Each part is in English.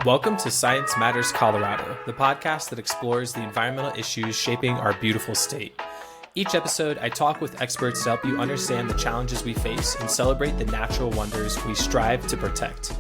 Welcome to Science Matters Colorado, the podcast that explores the environmental issues shaping our beautiful state. Each episode, I talk with experts to help you understand the challenges we face and celebrate the natural wonders we strive to protect.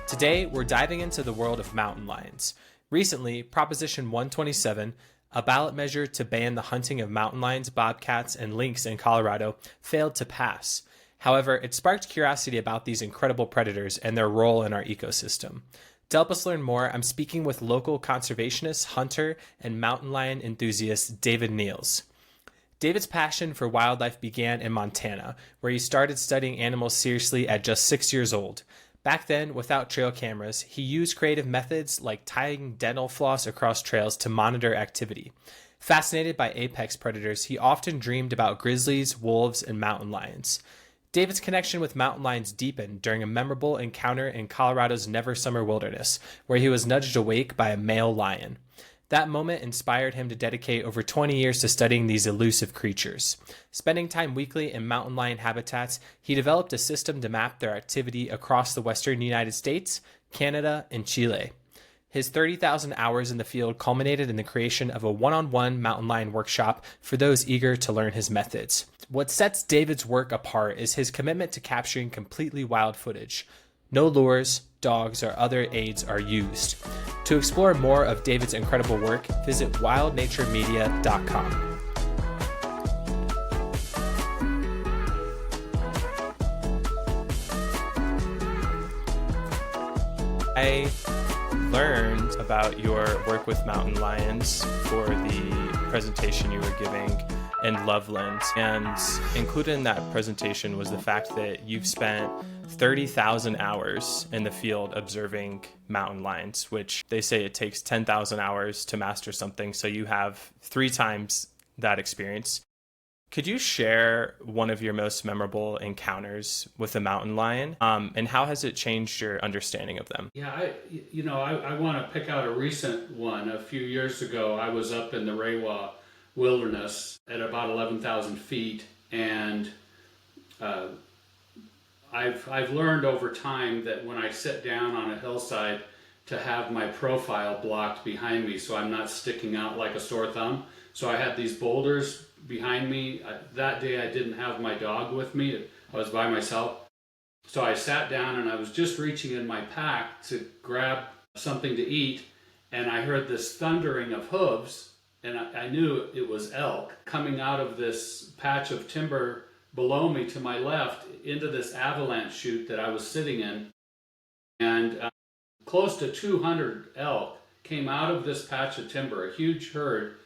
Today, we're diving into the world of mountain lions. Recently, Proposition 127, a ballot measure to ban the hunting of mountain lions, bobcats, and lynx in Colorado, failed to pass. However, it sparked curiosity about these incredible predators and their role in our ecosystem. To help us learn more, I'm speaking with local conservationist, hunter, and mountain lion enthusiast David Niels. David's passion for wildlife began in Montana, where he started studying animals seriously at just 6 years old. Back then, without trail cameras, he used creative methods like tying dental floss across trails to monitor activity. Fascinated by apex predators, he often dreamed about grizzlies, wolves, and mountain lions. David's connection with mountain lions deepened during a memorable encounter in Colorado's Never Summer Wilderness, where he was nudged awake by a male lion. That moment inspired him to dedicate over 20 years to studying these elusive creatures. Spending time weekly in mountain lion habitats, he developed a system to map their activity across the western United States, Canada, and Chile. His 30,000 hours in the field culminated in the creation of a one-on-one mountain lion workshop for those eager to learn his methods. What sets David's work apart is his commitment to capturing completely wild footage. No lures, dogs, or other aids are used. To explore more of David's incredible work, visit wildnaturemedia.com. I learned about your work with mountain lions for the presentation you were giving in Loveland, and included in that presentation was the fact that you've spent 30,000 hours in the field observing mountain lions, which they say it takes 10,000 hours to master something, so you have 3 times that experience. Could you share one of your most memorable encounters with a mountain lion, and how has it changed your understanding of them? Yeah, I want to pick out a recent one. A few years ago, I was up in the Rewa Wilderness at about 11,000 feet, and I've learned over time that when I sit down on a hillside to have my profile blocked behind me so I'm not sticking out like a sore thumb. So I had these boulders behind me. That day I didn't have my dog with me. I was by myself. So I sat down and I was just reaching in my pack to grab something to eat, and I heard this thundering of hooves, and I knew it was elk coming out of this patch of timber below me to my left into this avalanche chute that I was sitting in. And close to 200 elk came out of this patch of timber, a huge herd.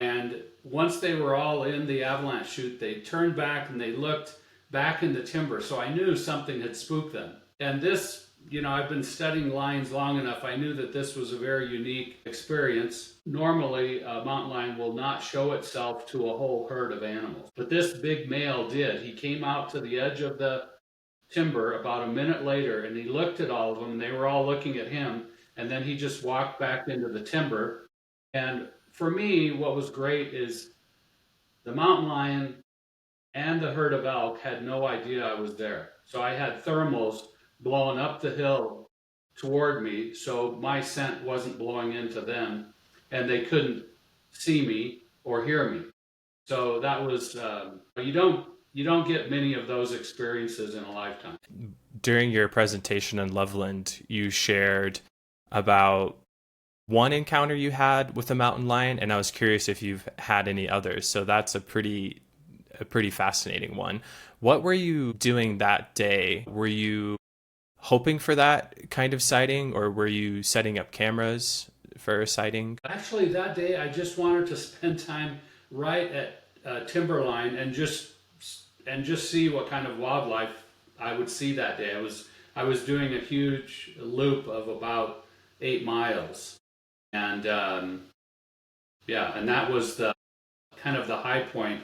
And once they were all in the avalanche chute, they turned back and they looked back in the timber. So I knew something had spooked them. And this, I've been studying lions long enough. I knew that this was a very unique experience. Normally, a mountain lion will not show itself to a whole herd of animals. But this big male did. He came out to the edge of the timber about a minute later, and he looked at all of them. They were all looking at him. And then he just walked back into the timber. And for me, what was great is the mountain lion and the herd of elk had no idea I was there. So I had thermals blowing up the hill toward me, so my scent wasn't blowing into them, and they couldn't see me or hear me. So that was, you don't get many of those experiences in a lifetime. During your presentation in Loveland, you shared about one encounter you had with a mountain lion, and I was curious if you've had any others. So that's a pretty fascinating one. What were you doing that day? Were you hoping for that kind of sighting, or were you setting up cameras for a sighting? Actually, that day I just wanted to spend time right at timberline and just see what kind of wildlife I would see that day. I was doing a huge loop of about 8 miles, and and that was the kind of the high point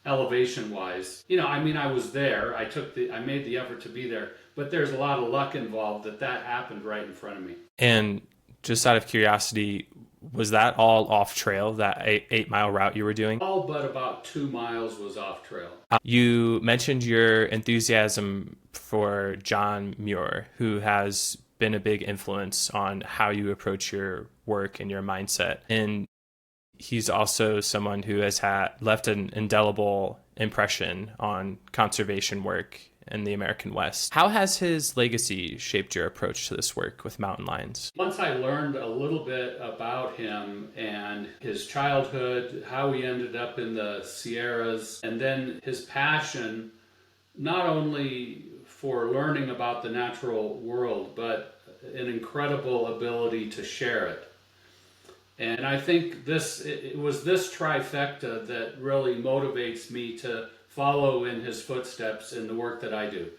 elevation wise. I was there. I made the effort to be there, but there's a lot of luck involved that happened right in front of me. And just out of curiosity, was that all off trail, that 8-mile route you were doing? All but about 2 miles was off trail. You mentioned your enthusiasm for John Muir, who has been a big influence on how you approach your work and your mindset. And he's also someone who has left an indelible impression on conservation work in the American West. How has his legacy shaped your approach to this work with mountain lions? Once I learned a little bit about him and his childhood, how he ended up in the Sierras, and then his passion not only for learning about the natural world, but an incredible ability to share it. And I think it was this trifecta that really motivates me to follow in his footsteps in the work that I do.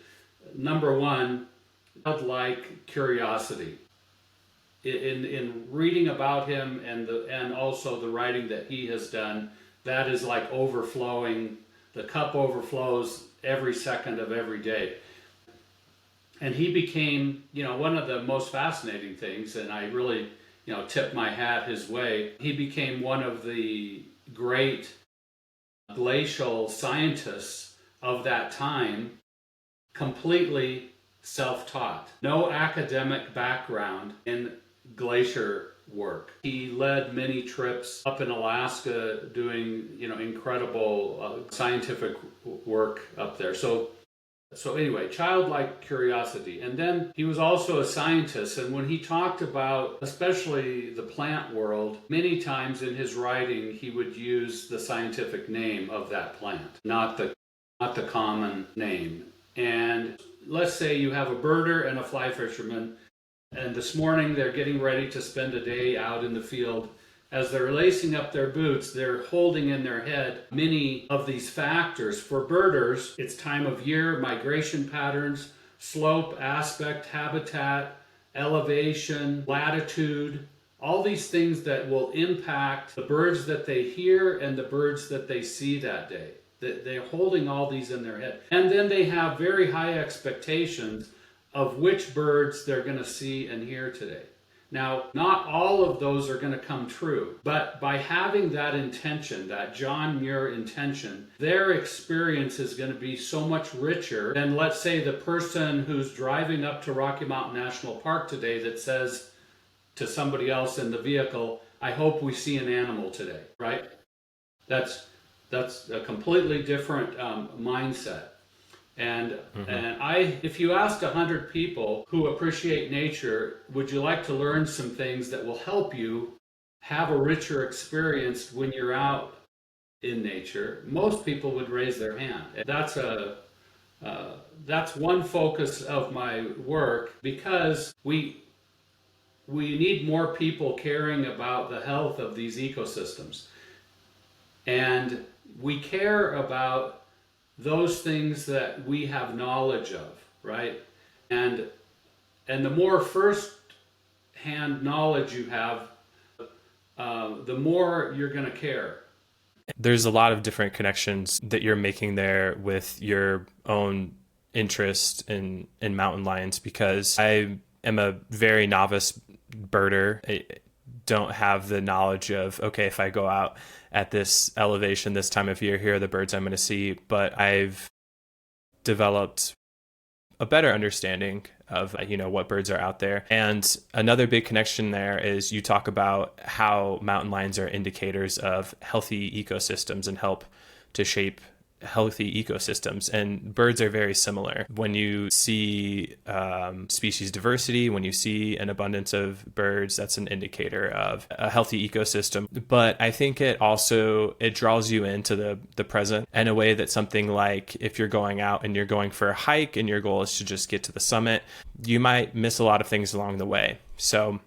Number one, childlike curiosity. In reading about him and also the writing that he has done, that is like overflowing. The cup overflows every second of every day. And he became, one of the most fascinating things, and I really, tip my hat his way. He became one of the great glacial scientists of that time, completely self-taught. No academic background in glacier work. He led many trips up in Alaska doing, incredible scientific work up there. So anyway, childlike curiosity. And then he was also a scientist, and when he talked about especially the plant world, many times in his writing he would use the scientific name of that plant, not the common name. And let's say you have a birder and a fly fisherman, and this morning they're getting ready to spend a day out in the field. As they're lacing up their boots, they're holding in their head many of these factors. For birders, it's time of year, migration patterns, slope, aspect, habitat, elevation, latitude, all these things that will impact the birds that they hear and the birds that they see that day. They're holding all these in their head. And then they have very high expectations of which birds they're going to see and hear today. Now, not all of those are going to come true, but by having that intention, that John Muir intention, their experience is going to be so much richer than, let's say, the person who's driving up to Rocky Mountain National Park today that says to somebody else in the vehicle, I hope we see an animal today, right? That's a completely different mindset. And if you asked 100 people who appreciate nature, would you like to learn some things that will help you have a richer experience when you're out in nature? Most people would raise their hand. That's one focus of my work, because we need more people caring about the health of these ecosystems, and we care about those things that we have knowledge of, right? And the more first-hand knowledge you have, the more you're going to care. There's a lot of different connections that you're making there with your own interest in mountain lions, because I am a very novice birder. I don't have the knowledge of, okay, if I go out at this elevation this time of year, here are the birds I'm going to see. But I've developed a better understanding of, what birds are out there. And another big connection there is you talk about how mountain lions are indicators of healthy ecosystems and help to shape healthy ecosystems, and birds are very similar. When you see species diversity, when you see an abundance of birds, that's an indicator of a healthy ecosystem. But I think it draws you into the present in a way that something like, if you're going out and you're going for a hike and your goal is to just get to the summit, you might miss a lot of things along the way. So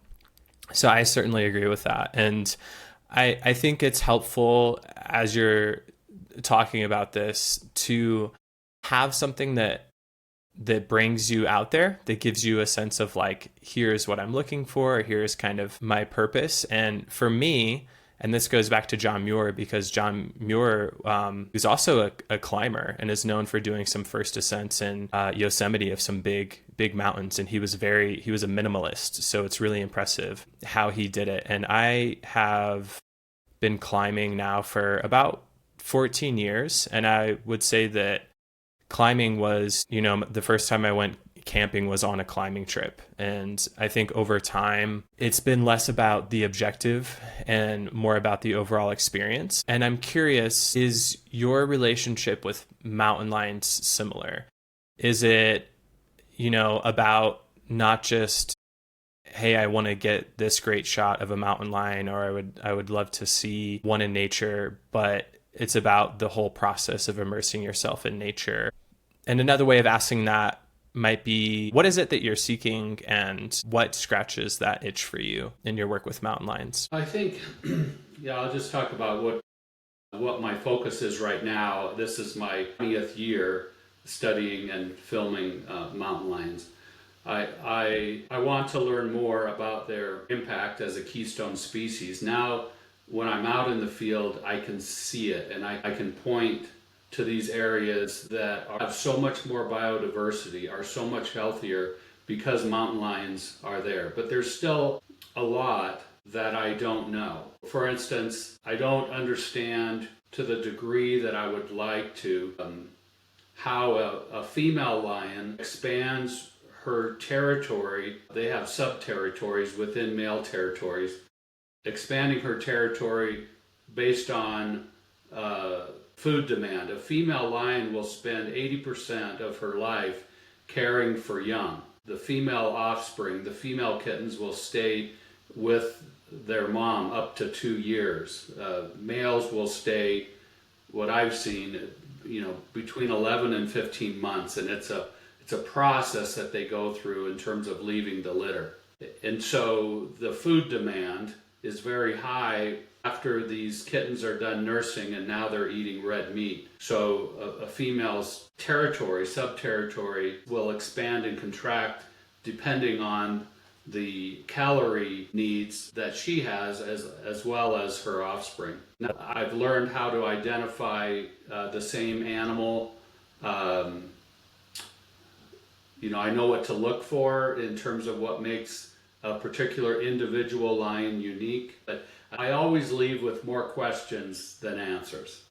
I certainly agree with that. And I think it's helpful, as you're talking about this, to have something that brings you out there, that gives you a sense of like, here's what I'm looking for, here's kind of my purpose. And for me, and this goes back to John Muir, because John Muir is also a climber and is known for doing some first ascents in Yosemite of some big mountains. And he was a minimalist. So it's really impressive how he did it. And I have been climbing now for about 14 years. And I would say that climbing was, the first time I went camping was on a climbing trip. And I think over time, it's been less about the objective and more about the overall experience. And I'm curious, is your relationship with mountain lions similar? Is it, about not just, hey, I want to get this great shot of a mountain lion, or I would love to see one in nature, but it's about the whole process of immersing yourself in nature? And another way of asking that might be, what is it that you're seeking and what scratches that itch for you in your work with mountain lions? I think, I'll just talk about what my focus is right now. This is my 20th year studying and filming mountain lions. I want to learn more about their impact as a keystone species. Now, when I'm out in the field, I can see it, and I can point to these areas that have so much more biodiversity, are so much healthier because mountain lions are there. But there's still a lot that I don't know. For instance, I don't understand to the degree that I would like to how a female lion expands her territory. They have sub-territories within male territories, expanding her territory based on food demand. A female lion will spend 80% of her life caring for young. The female offspring, the female kittens, will stay with their mom up to 2 years. Males will stay, what I've seen, between 11 and 15 months, and it's a process that they go through in terms of leaving the litter. And so the food demand is very high after these kittens are done nursing, and now they're eating red meat. So a female's territory, sub-territory, will expand and contract depending on the calorie needs that she has as well as her offspring. Now, I've learned how to identify the same animal. I know what to look for in terms of what makes a particular individual lion unique, but I always leave with more questions than answers.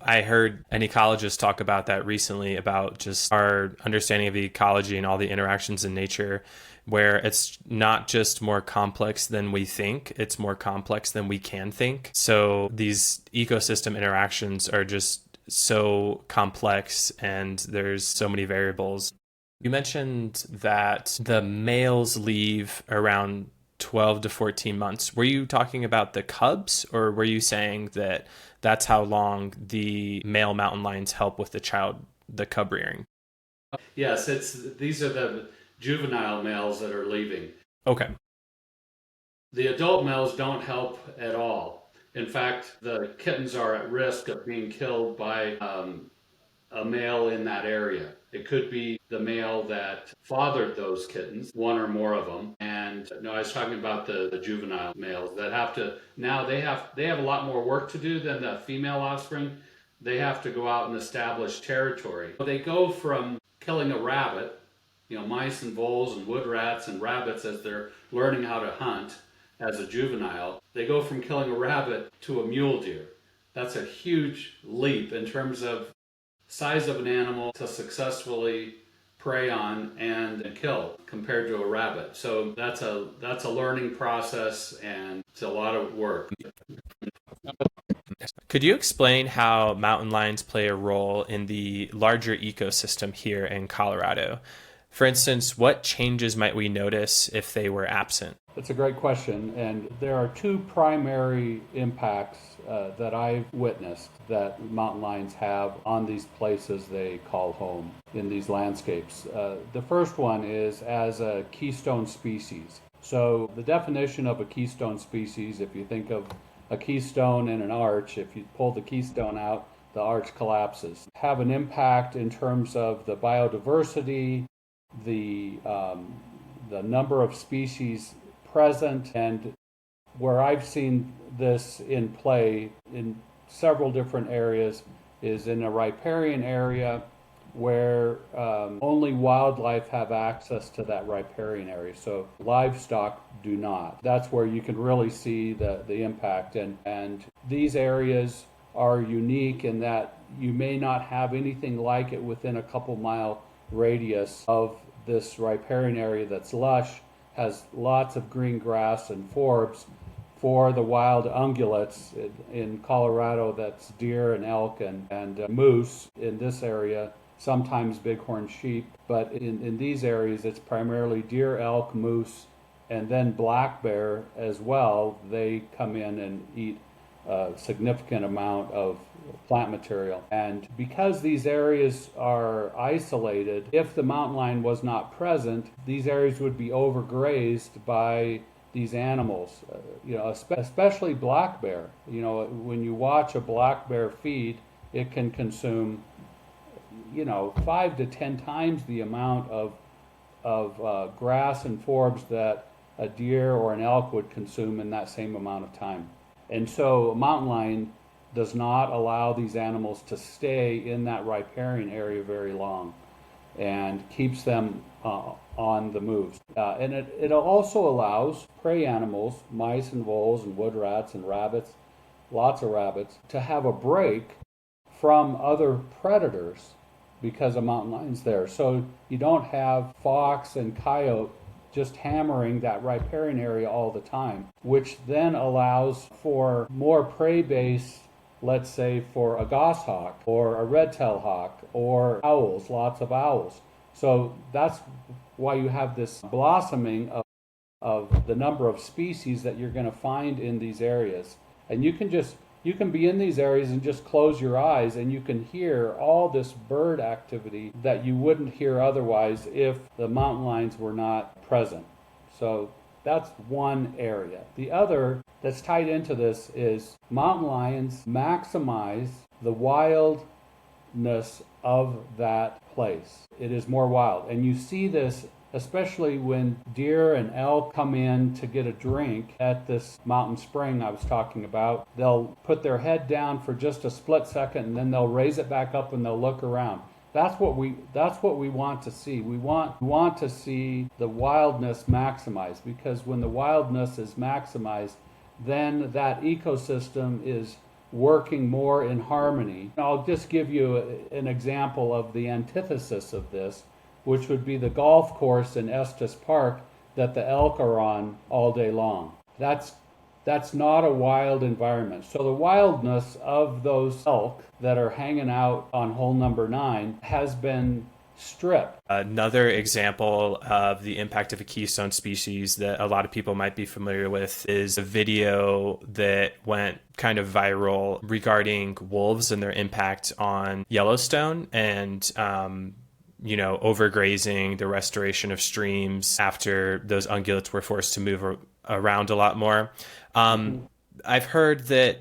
I heard an ecologist talk about that recently, about just our understanding of the ecology and all the interactions in nature, where it's not just more complex than we think, it's more complex than we can think. So these ecosystem interactions are just so complex and there's so many variables. You mentioned that the males leave around 12 to 14 months. Were you talking about the cubs, or were you saying that that's how long the male mountain lions help with the cub rearing? Yes, these are the juvenile males that are leaving. Okay. The adult males don't help at all. In fact, the kittens are at risk of being killed by a male in that area. It could be the male that fathered those kittens, one or more of them. And no, I was talking about the juvenile males that have to, now they have a lot more work to do than the female offspring. They have to go out and establish territory. They go from killing a rabbit, mice and voles and wood rats and rabbits as they're learning how to hunt as a juvenile. They go from killing a rabbit to a mule deer. That's a huge leap in terms of size of an animal to successfully prey on and kill compared to a rabbit. So that's a learning process, and it's a lot of work. Could you explain how mountain lions play a role in the larger ecosystem here in Colorado? For instance, what changes might we notice if they were absent? That's a great question, and there are two primary impacts that I've witnessed that mountain lions have on these places they call home in these landscapes. The first one is as a keystone species. So the definition of a keystone species, if you think of a keystone and an arch, if you pull the keystone out, the arch collapses. Have an impact in terms of the biodiversity, the number of species present, and where I've seen this in play in several different areas is in a riparian area where only wildlife have access to that riparian area, so livestock do not. That's where you can really see the impact, and these areas are unique in that you may not have anything like it within a couple mile radius of this riparian area that's lush, has lots of green grass and forbs for the wild ungulates. In Colorado, that's deer and elk and moose. In this area, sometimes bighorn sheep, but in these areas it's primarily deer, elk, moose, and then black bear as well. They come in and eat a significant amount of plant material. And because these areas are isolated, if the mountain lion was not present, these areas would be overgrazed by these animals, especially black bear. When you watch a black bear feed, it can consume 5 to 10 times the amount of grass and forbs that a deer or an elk would consume in that same amount of time. And so a mountain lion does not allow these animals to stay in that riparian area very long and keeps them on the move. And it also allows prey animals, mice and voles and wood rats and rabbits, lots of rabbits, to have a break from other predators because a mountain lion's there. So you don't have fox and coyote just hammering that riparian area all the time, which then allows for more prey base, let's say for a goshawk or a red-tailed hawk or owls, lots of owls. So that's why you have this blossoming of the number of species that you're going to find in these areas. And you can be in these areas and just close your eyes and you can hear all this bird activity that you wouldn't hear otherwise if the mountain lions were not present. So that's one area. The other that's tied into this is mountain lions maximize the wildness of that place. It is more wild. And you see this especially when deer and elk come in to get a drink at this mountain spring I was talking about. They'll put their head down for just a split second and then they'll raise it back up and they'll look around. That's what we want to see. We want to see the wildness maximized, because when the wildness is maximized, then that ecosystem is working more in harmony. I'll just give you an example of the antithesis of this, which would be the golf course in Estes Park that the elk are on all day long. That's not a wild environment. So the wildness of those elk that are hanging out on hole number 9 has been stripped. Another example of the impact of a keystone species that a lot of people might be familiar with is a video that went kind of viral regarding wolves and their impact on Yellowstone and overgrazing, the restoration of streams after those ungulates were forced to move around a lot more. I've heard that,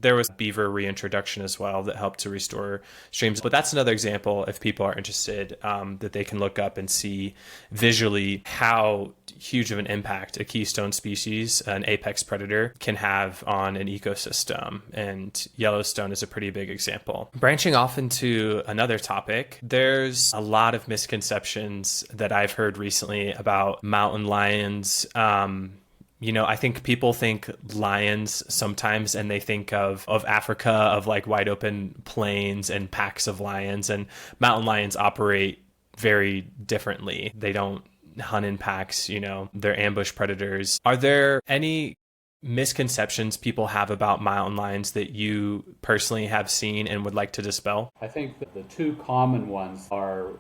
there was beaver reintroduction as well that helped to restore streams. But that's another example, if people are interested, that they can look up and see visually how huge of an impact a keystone species, an apex predator, can have on an ecosystem. And Yellowstone is a pretty big example. Branching off into another topic, there's a lot of misconceptions that I've heard recently about mountain lions. I think people think lions sometimes and they think of Africa, of like wide open plains and packs of lions, and mountain lions operate very differently. They don't hunt in packs, they're ambush predators. Are there any misconceptions people have about mountain lions that you personally have seen and would like to dispel? I think that the two common ones are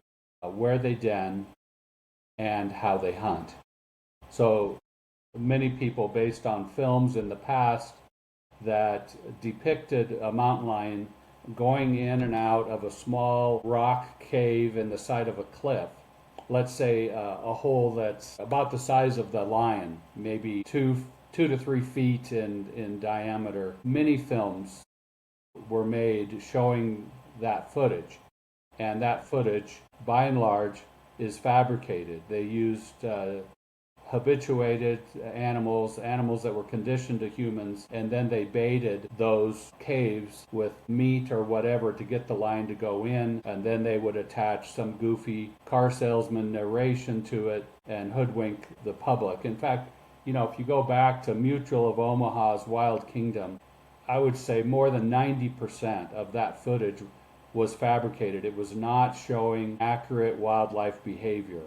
where they den and how they hunt. So many people, based on films in the past that depicted a mountain lion going in and out of a small rock cave in the side of a cliff, let's say a hole that's about the size of the lion, maybe 2 to 3 feet in diameter. Many films were made showing that footage, and that footage, by and large, is fabricated. They used habituated animals that were conditioned to humans, and then they baited those caves with meat or whatever to get the lion to go in, and then they would attach some goofy car salesman narration to it and hoodwink the public. In fact, if you go back to Mutual of Omaha's Wild Kingdom, I would say more than 90% of that footage was fabricated. It was not showing accurate wildlife behavior.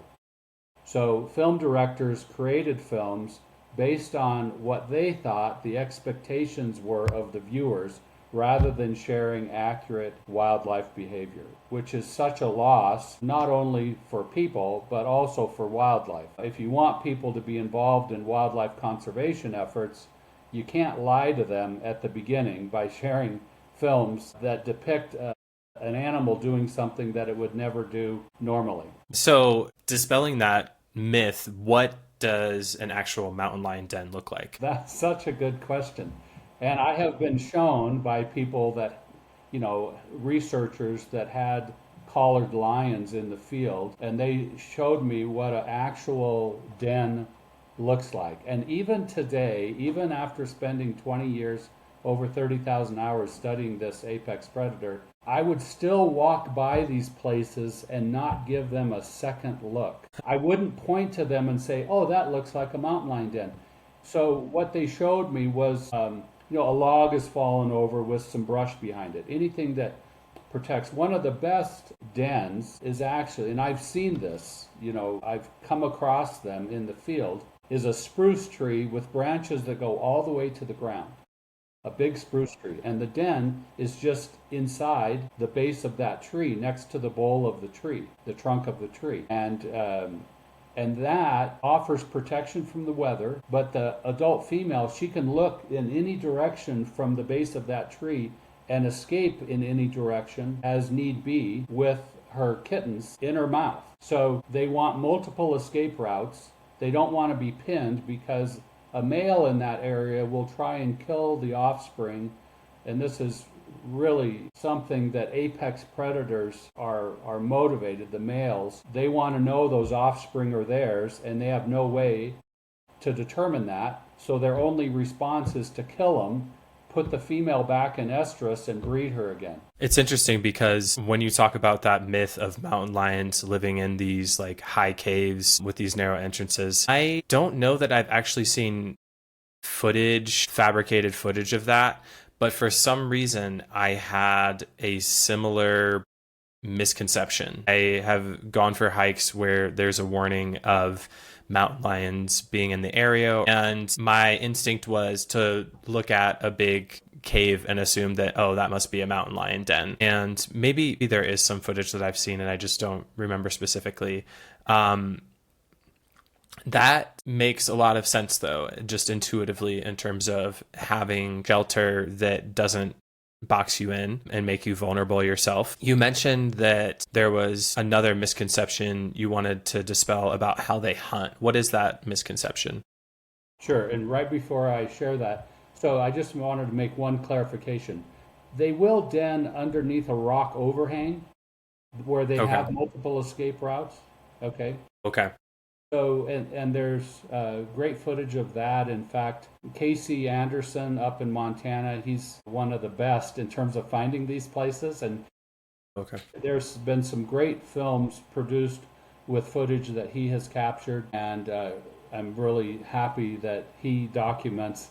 So film directors created films based on what they thought the expectations were of the viewers rather than sharing accurate wildlife behavior, which is such a loss, not only for people, but also for wildlife. If you want people to be involved in wildlife conservation efforts, you can't lie to them at the beginning by sharing films that depict an animal doing something that it would never do normally. So, dispelling that myth, what does an actual mountain lion den look like? That's such a good question. And I have been shown by people that, researchers that had collared lions in the field, and they showed me what an actual den looks like. And even today, even after spending 20 years, over 30,000 hours studying this apex predator, I would still walk by these places and not give them a second look. I wouldn't point to them and say, oh, that looks like a mountain lion den. So what they showed me was, a log has fallen over with some brush behind it. Anything that protects. One of the best dens is actually, and I've seen this, I've come across them in the field, is a spruce tree with branches that go all the way to the ground. A big spruce tree. And the den is just inside the base of that tree, next to the bole of the tree, the trunk of the tree. And that offers protection from the weather, but the adult female, she can look in any direction from the base of that tree and escape in any direction as need be with her kittens in her mouth. So they want multiple escape routes. They don't want to be pinned because a male in that area will try and kill the offspring, and this is really something that apex predators are motivated, the males. They want to know those offspring are theirs, and they have no way to determine that, so their only response is to kill them, put the female back in estrus, and breed her again. It's interesting because when you talk about that myth of mountain lions living in these like high caves with these narrow entrances, I don't know that I've actually seen fabricated footage of that. But for some reason, I had a similar misconception. I have gone for hikes where there's a warning of mountain lions being in the area, and my instinct was to look at a big cave and assume that, oh, that must be a mountain lion den. And maybe there is some footage that I've seen and I just don't remember specifically. That makes a lot of sense, though, just intuitively, in terms of having shelter that doesn't box you in and make you vulnerable yourself. You mentioned that there was another misconception you wanted to dispel about how they hunt. What is that misconception? Sure, and right before I share that, so I just wanted to make one clarification. They will den underneath a rock overhang where they have multiple escape routes. Okay. So, and there's great footage of that. In fact, Casey Anderson up in Montana, he's one of the best in terms of finding these places. And there's been some great films produced with footage that he has captured. And I'm really happy that he documents,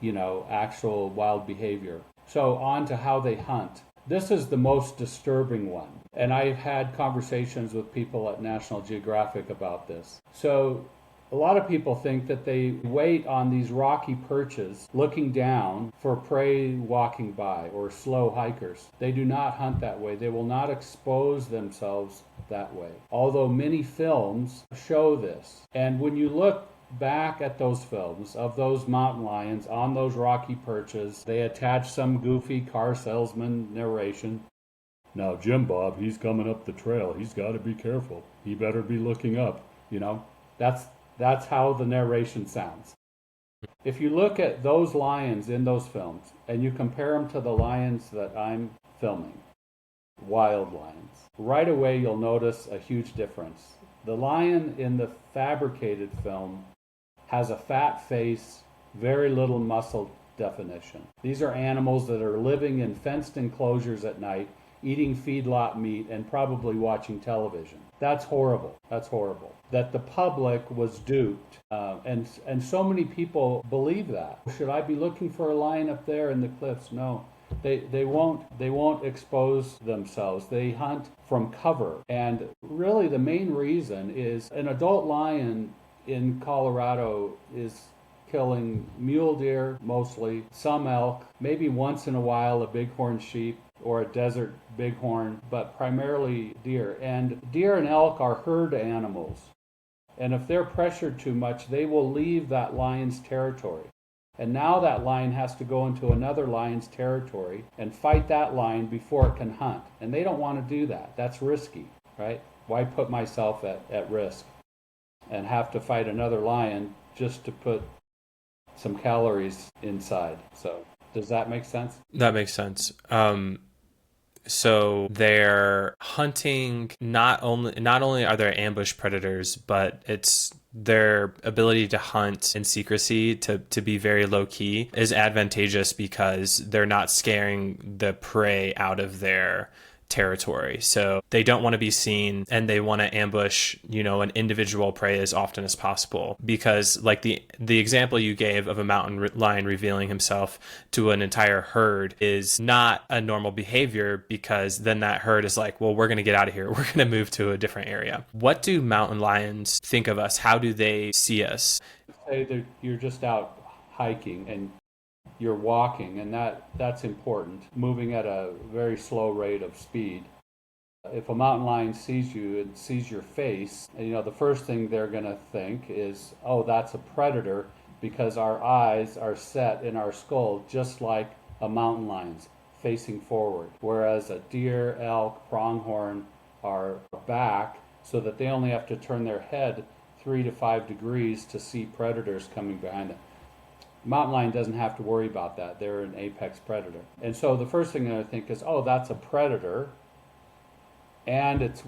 actual wild behavior. So on to how they hunt. This is the most disturbing one. And I've had conversations with people at National Geographic about this. So a lot of people think that they wait on these rocky perches looking down for prey walking by or slow hikers. They do not hunt that way. They will not expose themselves that way. Although many films show this. And when you look back at those films of those mountain lions on those rocky perches, they attach some goofy car salesman narration. Now, Jim Bob, he's coming up the trail. He's got to be careful. He better be looking up. That's how the narration sounds. If you look at those lions in those films and you compare them to the lions that I'm filming, wild lions, right away you'll notice a huge difference. The lion in the fabricated film has a fat face, very little muscle definition. These are animals that are living in fenced enclosures at night, eating feedlot meat, and probably watching television. That's horrible. That the public was duped. And so many people believe that. Should I be looking for a lion up there in the cliffs? No. They won't expose themselves. They hunt from cover. And really the main reason is an adult lion in Colorado is killing mule deer mostly, some elk, maybe once in a while a bighorn sheep or a desert bighorn, but primarily deer. And deer and elk are herd animals. And if they're pressured too much, they will leave that lion's territory. And now that lion has to go into another lion's territory and fight that lion before it can hunt. And they don't want to do that. That's risky, right? Why put myself at risk and have to fight another lion just to put some calories inside? So does that make sense? That makes sense. So they're hunting, not only are there ambush predators, but it's their ability to hunt in secrecy, to be very low key, is advantageous because they're not scaring the prey out of their territory. So they don't want to be seen, and they want to ambush, an individual prey as often as possible, because like the example you gave of a mountain lion revealing himself to an entire herd is not a normal behavior, because then that herd is like, well, we're going to get out of here. We're going to move to a different area. What do mountain lions think of us? How do they see us? Say that you're just out hiking and you're walking, and that's important, moving at a very slow rate of speed. If a mountain lion sees you and sees your face, the first thing they're going to think is, oh, that's a predator, because our eyes are set in our skull just like a mountain lion's, facing forward, whereas a deer, elk, pronghorn are back, so that they only have to turn their head 3 to 5 degrees to see predators coming behind them. Mountain lion doesn't have to worry about that. They're an apex predator. And so the first thing I think is, oh, that's a predator. And it's,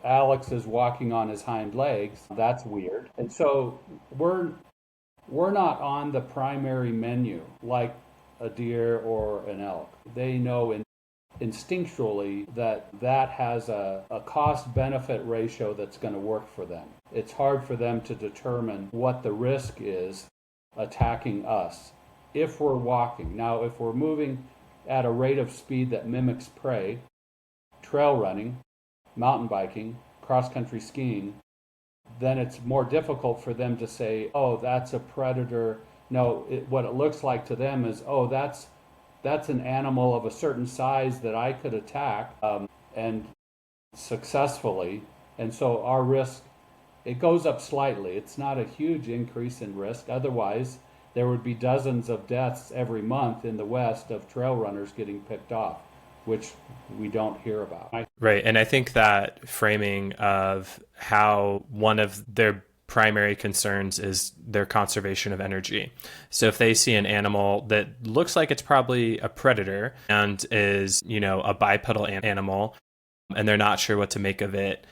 Alex is walking on his hind legs. That's weird. And so we're not on the primary menu like a deer or an elk. They know instinctually that has a cost-benefit ratio that's going to work for them. It's hard for them to determine what the risk is attacking us if we're walking. Now, if we're moving at a rate of speed that mimics prey, trail running, mountain biking, cross-country skiing, then it's more difficult for them to say, oh, that's a predator. No, what it looks like to them is, oh, that's an animal of a certain size that I could attack and successfully. And so our risk, it goes up slightly. It's not a huge increase in risk. Otherwise, there would be dozens of deaths every month in the West of trail runners getting picked off, which we don't hear about. Right. And I think that framing of how one of their primary concerns is their conservation of energy. So if they see an animal that looks like it's probably a predator and is, a bipedal animal, and they're not sure what to make of it,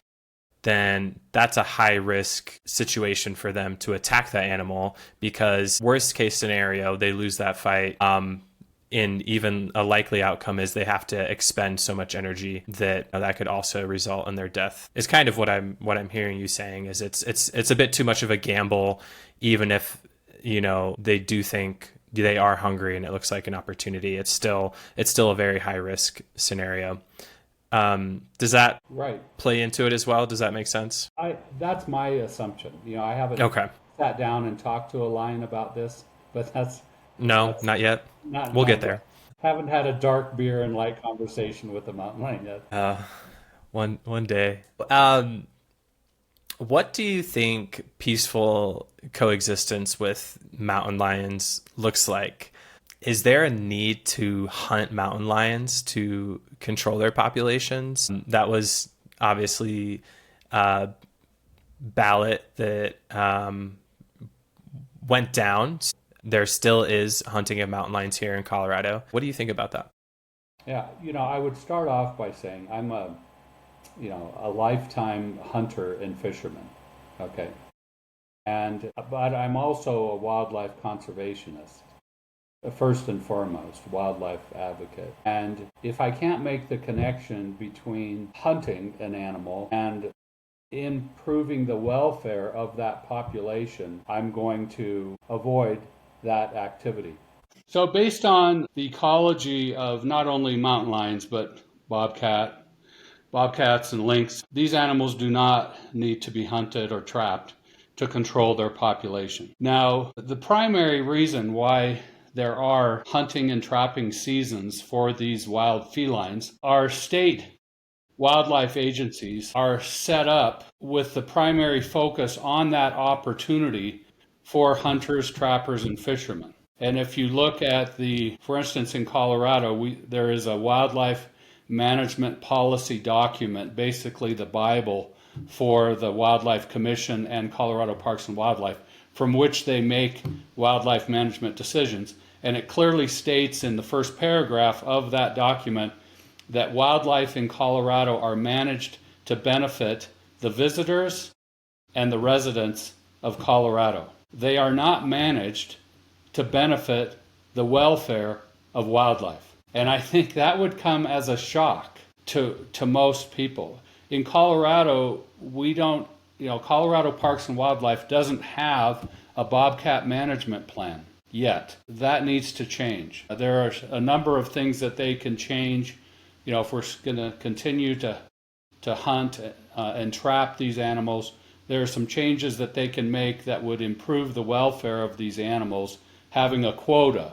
then that's a high risk situation for them to attack that animal, because worst case scenario, they lose that fight. And even a likely outcome is they have to expend so much energy that could also result in their death. Is kind of what I'm hearing you saying, is it's a bit too much of a gamble, even if they do think they are hungry and it looks like an opportunity. It's still a very high risk scenario. Does that play into it as well? Does that make sense? That's my assumption. I haven't sat down and talked to a lion about this, but that's not yet. We'll get there. Haven't had a dark beer and light conversation with a mountain lion yet. One day. What do you think peaceful coexistence with mountain lions looks like? Is there a need to hunt mountain lions to control their populations? That was obviously a ballot that went down. There still is hunting of mountain lions here in Colorado. What do you think about that? Yeah, I would start off by saying I'm a lifetime hunter and fisherman. Okay. But I'm also a wildlife conservationist. First and foremost, wildlife advocate. And if I can't make the connection between hunting an animal and improving the welfare of that population, I'm going to avoid that activity. So based on the ecology of not only mountain lions, but bobcats and lynx, these animals do not need to be hunted or trapped to control their population. Now, the primary reason why there are hunting and trapping seasons for these wild felines are state wildlife agencies are set up with the primary focus on that opportunity for hunters, trappers, and fishermen. And if you look at for instance, in Colorado, there is a wildlife management policy document, basically the Bible for the Wildlife Commission and Colorado Parks and Wildlife, from which they make wildlife management decisions. And it clearly states in the first paragraph of that document that wildlife in Colorado are managed to benefit the visitors and the residents of Colorado. They are not managed to benefit the welfare of wildlife. And I think that would come as a shock to most people. In Colorado, Colorado Parks and Wildlife doesn't have a bobcat management plan yet. That needs to change. There are a number of things that they can change. If we're going to continue to hunt and trap these animals, there are some changes that they can make that would improve the welfare of these animals, having a quota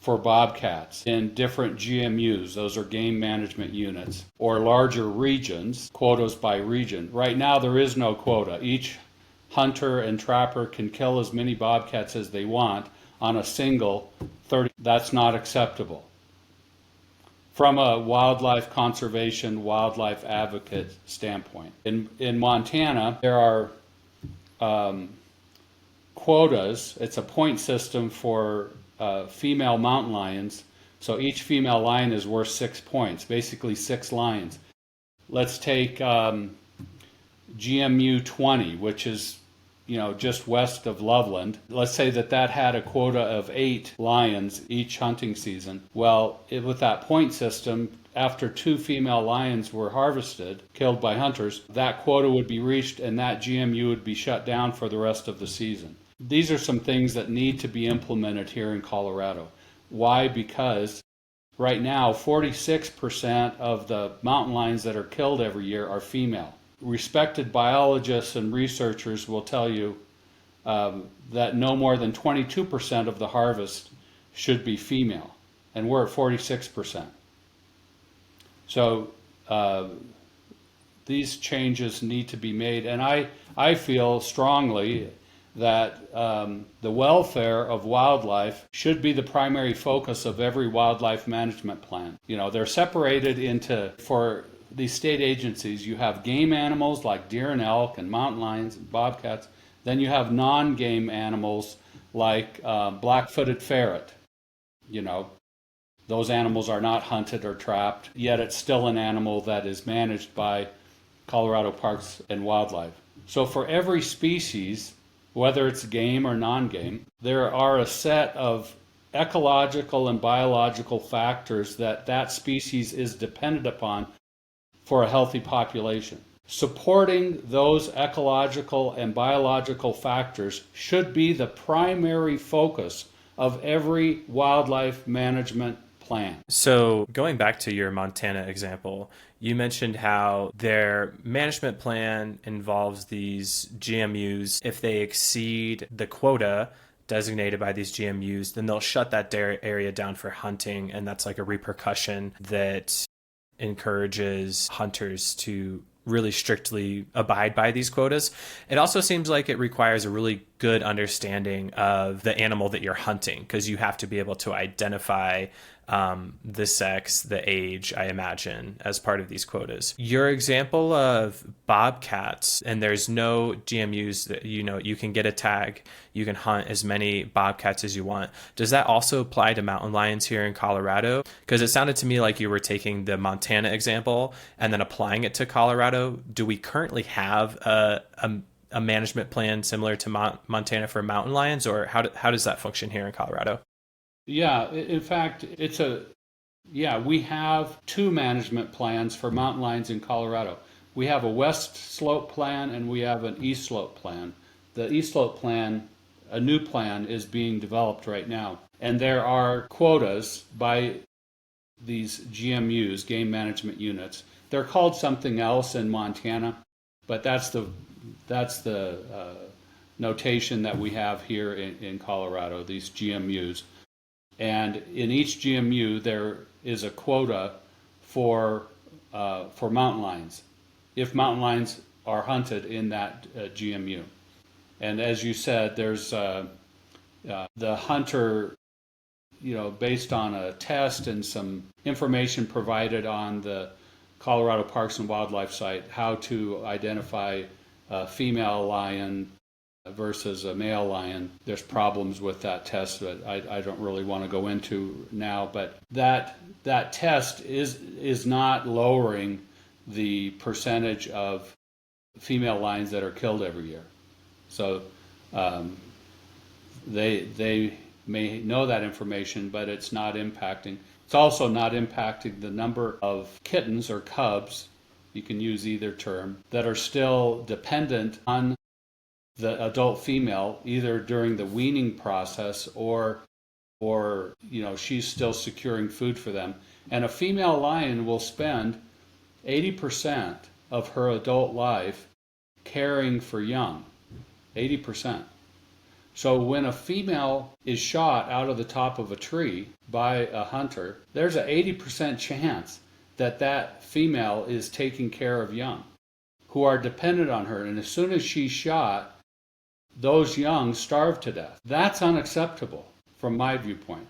for bobcats in different GMUs, those are game management units, or larger regions, quotas by region. Right now there is no quota. Each hunter and trapper can kill as many bobcats as they want on a single 30. That's not acceptable from a wildlife conservation, wildlife advocate standpoint. In Montana, there are quotas. It's a point system for female mountain lions. So each female lion is worth 6 points, basically 6 lions. Let's take GMU 20, which is just west of Loveland. Let's say that had a quota of 8 lions each hunting season. Well, with that point system, after 2 female lions were harvested, killed by hunters, that quota would be reached and that GMU would be shut down for the rest of the season. These are some things that need to be implemented here in Colorado. Why? Because right now, 46% of the mountain lions that are killed every year are female. Respected biologists and researchers will tell you that no more than 22% of the harvest should be female, and we're at 46%. So these changes need to be made, and I feel strongly that the welfare of wildlife should be the primary focus of every wildlife management plan. They're separated for these state agencies, you have game animals like deer and elk and mountain lions and bobcats. Then you have non-game animals like black-footed ferret. Those animals are not hunted or trapped, yet it's still an animal that is managed by Colorado Parks and Wildlife. So for every species, whether it's game or non-game, there are a set of ecological and biological factors that species is dependent upon for a healthy population. Supporting those ecological and biological factors should be the primary focus of every wildlife management plan. So going back to your Montana example, you mentioned how their management plan involves these GMUs. If they exceed the quota designated by these GMUs, then they'll shut that area down for hunting, and that's like a repercussion that encourages hunters to really strictly abide by these quotas. It also seems like it requires a really good understanding of the animal that you're hunting, because you have to be able to identify the sex, the age, I imagine, as part of these quotas. Your example of bobcats, and there's no GMUs that you can get a tag, you can hunt as many bobcats as you want. Does that also apply to mountain lions here in Colorado? Because it sounded to me like you were taking the Montana example and then applying it to Colorado. Do we currently have a management plan similar to Montana for mountain lions, or how does that function here in Colorado? Yeah, in fact, we have 2 management plans for mountain lions in Colorado. We have a west slope plan and we have an east slope plan. The east slope plan, a new plan, is being developed right now. And there are quotas by these GMUs, game management units. They're called something else in Montana, but that's the notation that we have here in Colorado, these GMUs. And in each GMU, there is a quota for mountain lions, if mountain lions are hunted in that GMU. And as you said, there's the hunter, based on a test and some information provided on the Colorado Parks and Wildlife site, how to identify a female lion versus a male lion. There's problems with that test that I don't really want to go into now, but that test is not lowering the percentage of female lions that are killed every year. So they may know that information, but it's not impacting. It's also not impacting the number of kittens or cubs, you can use either term, that are still dependent on the adult female, either during the weaning process or she's still securing food for them. And a female lion will spend 80% of her adult life caring for young. 80%. So when a female is shot out of the top of a tree by a hunter, there's an 80% chance that female is taking care of young who are dependent on her. And as soon as she's shot, those young starve to death. That's unacceptable from my viewpoint.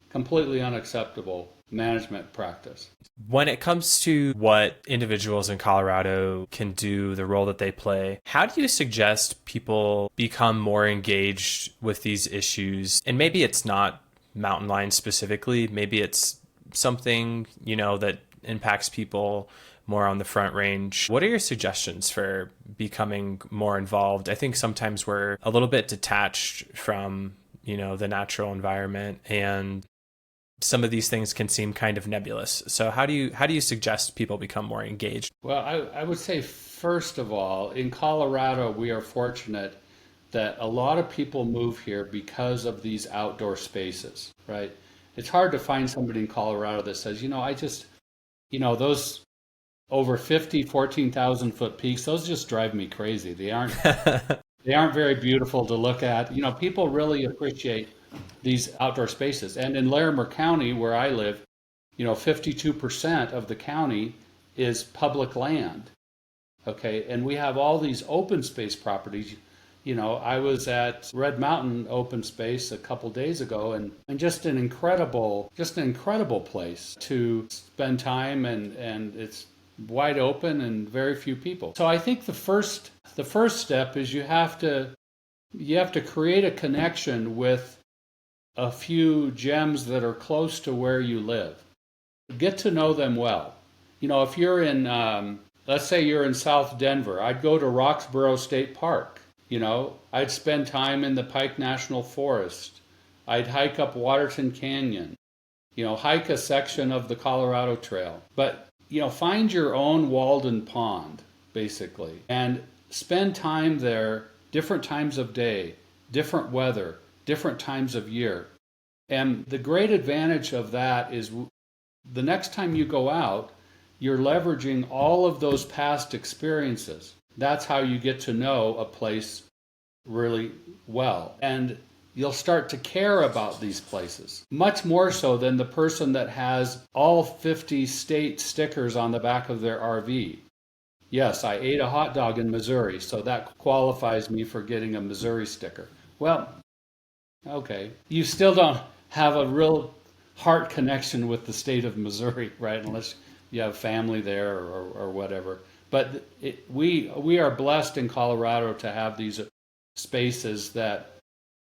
Completely unacceptable management practice. When it comes to what individuals in Colorado can do, the role that they play, how do you suggest people become more engaged with these issues? And maybe it's not mountain lions specifically, maybe it's something, that impacts people more on the Front Range. What are your suggestions for becoming more involved? I think sometimes we're a little bit detached from, the natural environment, and some of these things can seem kind of nebulous. So how do you suggest people become more engaged? Well, I would say, first of all, in Colorado, we are fortunate that a lot of people move here because of these outdoor spaces, right? It's hard to find somebody in Colorado that says, those over 14,000 foot peaks, those just drive me crazy. They aren't very beautiful to look at. People really appreciate these outdoor spaces. And in Larimer County, where I live, 52% of the county is public land. Okay, and we have all these open space properties. I was at Red Mountain Open Space a couple days ago, and just an incredible place to spend time, and it's wide open and very few people. So I think the first step is you have to create a connection with a few gems that are close to where you live. Get to know them well. If you're in, let's say you're in South Denver, I'd go to Roxborough State Park. I'd spend time in the Pike National Forest. I'd hike up Waterton Canyon. Hike a section of the Colorado Trail. But, find your own Walden Pond, basically, and spend time there, different times of day, different weather, different times of year. And the great advantage of that is the next time you go out, you're leveraging all of those past experiences. That's how you get to know a place really well. And you'll start to care about these places, much more so than the person that has all 50 state stickers on the back of their RV. Yes, I ate a hot dog in Missouri, so that qualifies me for getting a Missouri sticker. Well, okay. You still don't have a real heart connection with the state of Missouri, right? Unless you have family there or whatever. But we are blessed in Colorado to have these spaces that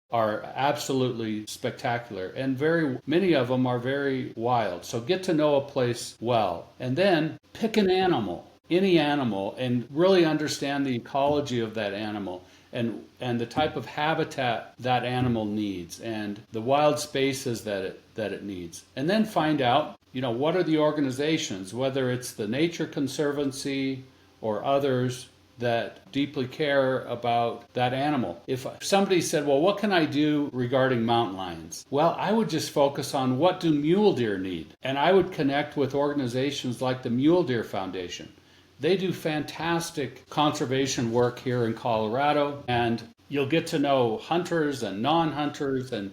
are absolutely spectacular, and very many of them are very wild. So get to know a place well, and then pick an animal, any animal, and really understand the ecology of that animal and the type of habitat that animal needs and the wild spaces that it needs. And then find out, what are the organizations, whether it's the Nature Conservancy or others, that deeply care about that animal. If somebody said, well, what can I do regarding mountain lions? Well, I would just focus on what do mule deer need? And I would connect with organizations like the Mule Deer Foundation. They do fantastic conservation work here in Colorado, and you'll get to know hunters and non-hunters, and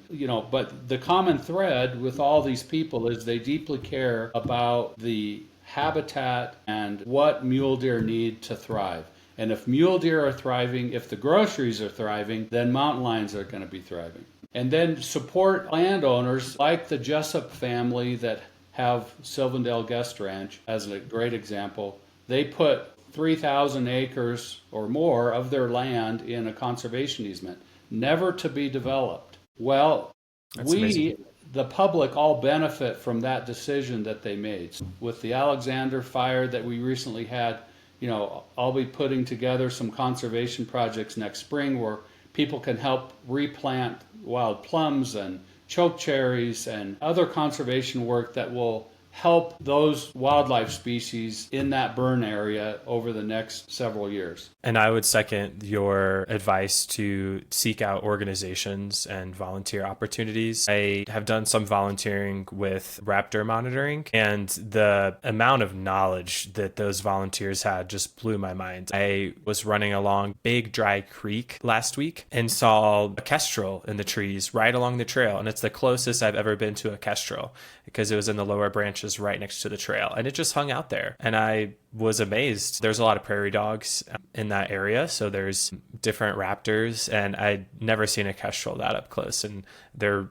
but the common thread with all these people is they deeply care about the habitat and what mule deer need to thrive. And if mule deer are thriving, if the groceries are thriving, then mountain lions are going to be thriving. And then support landowners like the Jessup family that have Sylvandale Guest Ranch as a great example. They put 3,000 acres or more of their land in a conservation easement, never to be developed. Well, That's amazing. the public, all benefit from that decision that they made. With the Alexander fire that we recently had, I'll be putting together some conservation projects next spring where people can help replant wild plums and chokecherries and other conservation work that will help those wildlife species in that burn area over the next several years. And I would second your advice to seek out organizations and volunteer opportunities. I have done some volunteering with raptor monitoring, and the amount of knowledge that those volunteers had just blew my mind. I was running along Big Dry Creek last week and saw a kestrel in the trees right along the trail. And it's the closest I've ever been to a kestrel because it was in the lower branches right next to the trail. And it just hung out there. And I was amazed. There's a lot of prairie dogs in that area, so there's different raptors, and I'd never seen a kestrel that up close, and they're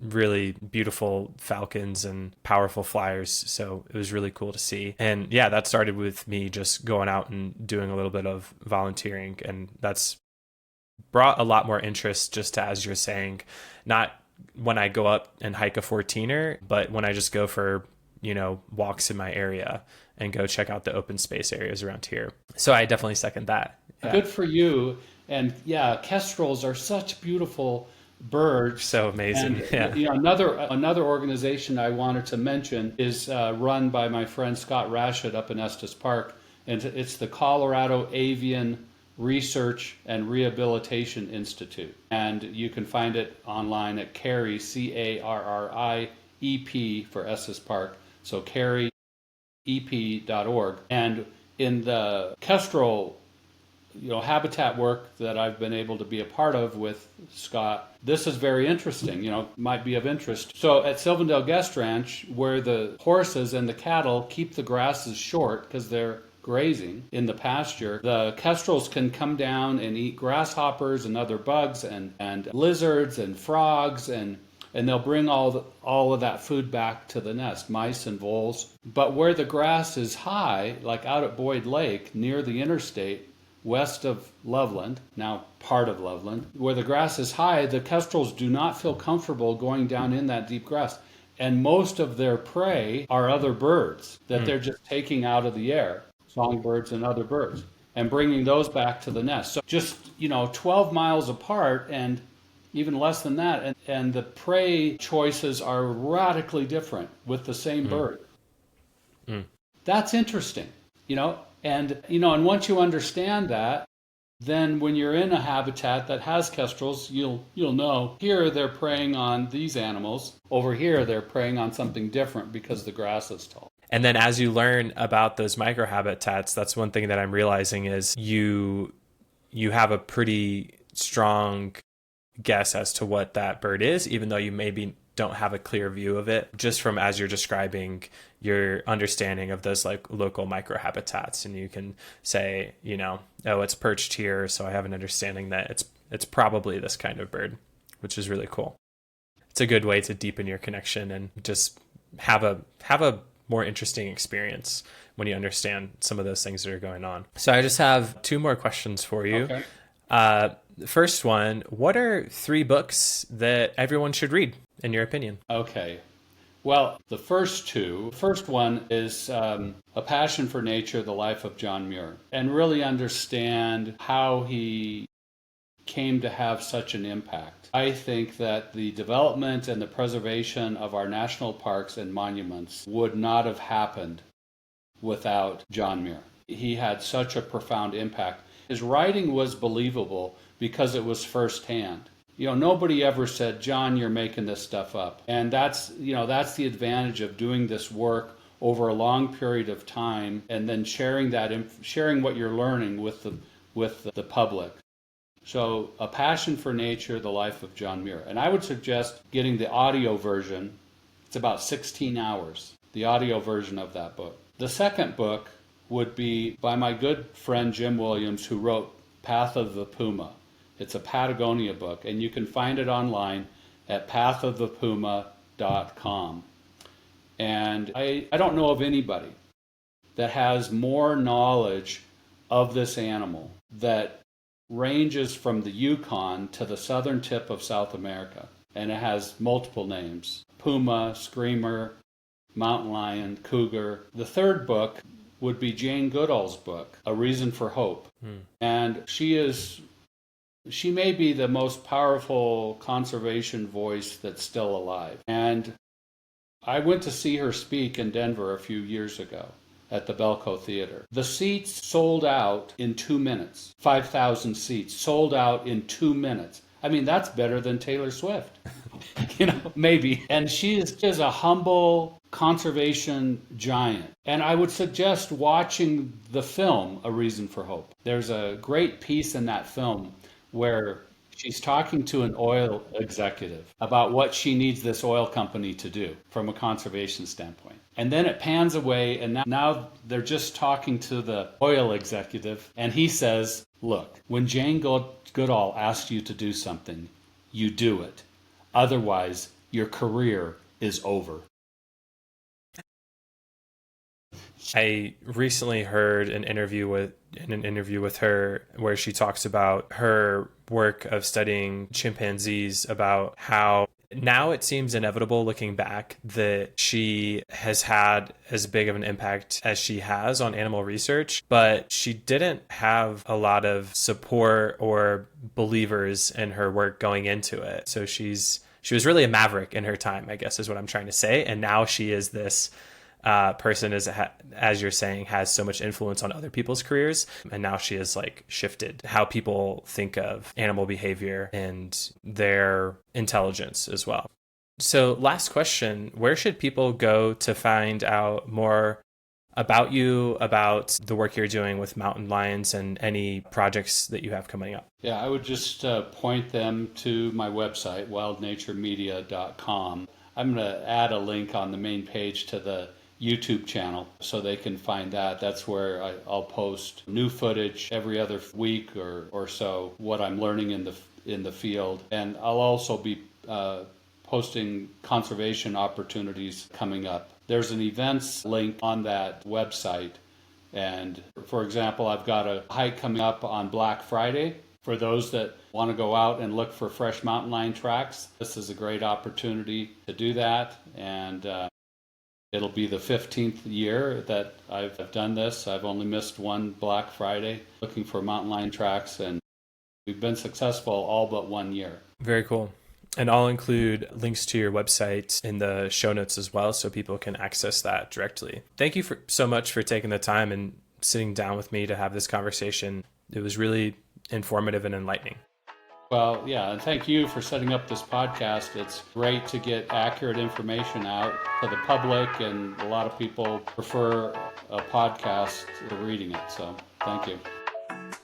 really beautiful falcons and powerful flyers, so it was really cool to see. And yeah, that started with me just going out and doing a little bit of volunteering, and that's brought a lot more interest, just as you're saying, not when I go up and hike a 14er, but when I just go for walks in my area and go check out the open space areas around here. So I definitely second that. Yeah. Good for you. And yeah, kestrels are such beautiful birds. So amazing. And, yeah. Another organization I wanted to mention is run by my friend Scott Rashid up in Estes Park, and it's the Colorado Avian Research and Rehabilitation Institute. And you can find it online at CARRIEP, CARRIEP for Estes Park. So carryep.org. And in the kestrel, habitat work that I've been able to be a part of with Scott, this is very interesting, might be of interest. So at Sylvandale Guest Ranch, where the horses and the cattle keep the grasses short because they're grazing in the pasture, the kestrels can come down and eat grasshoppers and other bugs and lizards and frogs, and they'll bring all of that food back to the nest, mice and voles. But where the grass is high, like out at Boyd Lake, near the interstate, west of Loveland, now part of Loveland, where the grass is high, the kestrels do not feel comfortable going down in that deep grass. And most of their prey are other birds that they're just taking out of the air, songbirds and other birds, and bringing those back to the nest. So just, 12 miles apart and even less than that, and the prey choices are radically different with the same bird. That's interesting, and once you understand that, then when you're in a habitat that has kestrels, you'll know here they're preying on these animals, over here they're preying on something different because the grass is tall. And then as you learn about those microhabitats, that's one thing that I'm realizing is you have a pretty strong guess as to what that bird is, even though you maybe don't have a clear view of it, just from as you're describing your understanding of those like local microhabitats. And you can say, oh, it's perched here, so I have an understanding that it's probably this kind of bird, which is really cool. It's a good way to deepen your connection and just have a more interesting experience when you understand some of those things that are going on. So I just have 2 more questions for you. Okay. The first one, what are 3 books that everyone should read, in your opinion? Okay. Well, the first one is A Passion for Nature, The Life of John Muir, and really understand how he came to have such an impact. I think that the development and the preservation of our national parks and monuments would not have happened without John Muir. he had such a profound impact. His writing was believable because it was firsthand. Nobody ever said, John, you're making this stuff up. And that's the advantage of doing this work over a long period of time and then sharing what you're learning with the public. So, A Passion for Nature, The Life of John Muir. And I would suggest getting the audio version. It's about 16 hours, the audio version of that book. The second book would be by my good friend Jim Williams, who wrote Path of the Puma. It's a Patagonia book, and you can find it online at pathofthepuma.com. And I don't know of anybody that has more knowledge of this animal that ranges from the Yukon to the southern tip of South America. And it has multiple names: puma, screamer, mountain lion, cougar. The third book would be Jane Goodall's book, A Reason for Hope. And she may be the most powerful conservation voice that's still alive. And I went to see her speak in Denver a few years ago at the Belco Theater. The seats sold out in 2 minutes. 5,000 seats sold out in 2 minutes. I mean, that's better than Taylor Swift. Maybe. And she is just a humble conservation giant. And I would suggest watching the film, A Reason for Hope. There's a great piece in that film where she's talking to an oil executive about what she needs this oil company to do from a conservation standpoint. And then it pans away, and now they're just talking to the oil executive, and he says, look, when Jane Goodall asks you to do something, you do it. Otherwise, your career is over. I recently heard an interview with her where she talks about her work of studying chimpanzees, about how now it seems inevitable looking back that she has had as big of an impact as she has on animal research, but she didn't have a lot of support or believers in her work going into it. So she was really a maverick in her time, I guess is what I'm trying to say. And now she is this person, as you're saying, has so much influence on other people's careers. And now she has shifted how people think of animal behavior and their intelligence as well. So last question, where should people go to find out more about you, about the work you're doing with mountain lions and any projects that you have coming up? Yeah, I would just point them to my website, wildnaturemedia.com. I'm going to add a link on the main page to the YouTube channel so they can find that. That's where I'll post new footage every other week or so, what I'm learning in the field. And I'll also be posting conservation opportunities coming up. There's an events link on that website. And for example, I've got a hike coming up on Black Friday. For those that want to go out and look for fresh mountain lion tracks, this is a great opportunity to do that. And it'll be the 15th year that I've done this. I've only missed one Black Friday looking for mountain lion tracks, and we've been successful all but 1 year. Very cool. And I'll include links to your website in the show notes as well, so people can access that directly. Thank you so much for taking the time and sitting down with me to have this conversation. It was really informative and enlightening. Well, yeah, and thank you for setting up this podcast. It's great to get accurate information out to the public, and a lot of people prefer a podcast to reading it. So thank you.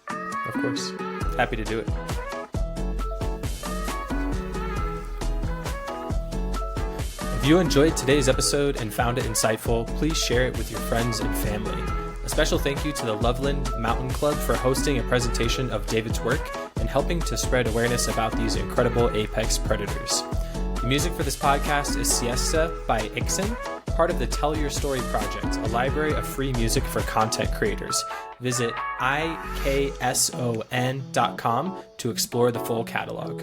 Of course. Happy to do it. If you enjoyed today's episode and found it insightful, please share it with your friends and family. A special thank you to the Loveland Mountain Club for hosting a presentation of David's work and helping to spread awareness about these incredible apex predators. The music for this podcast is Siesta by Ixon, part of the Tell Your Story Project, a library of free music for content creators. Visit ikson.com to explore the full catalog.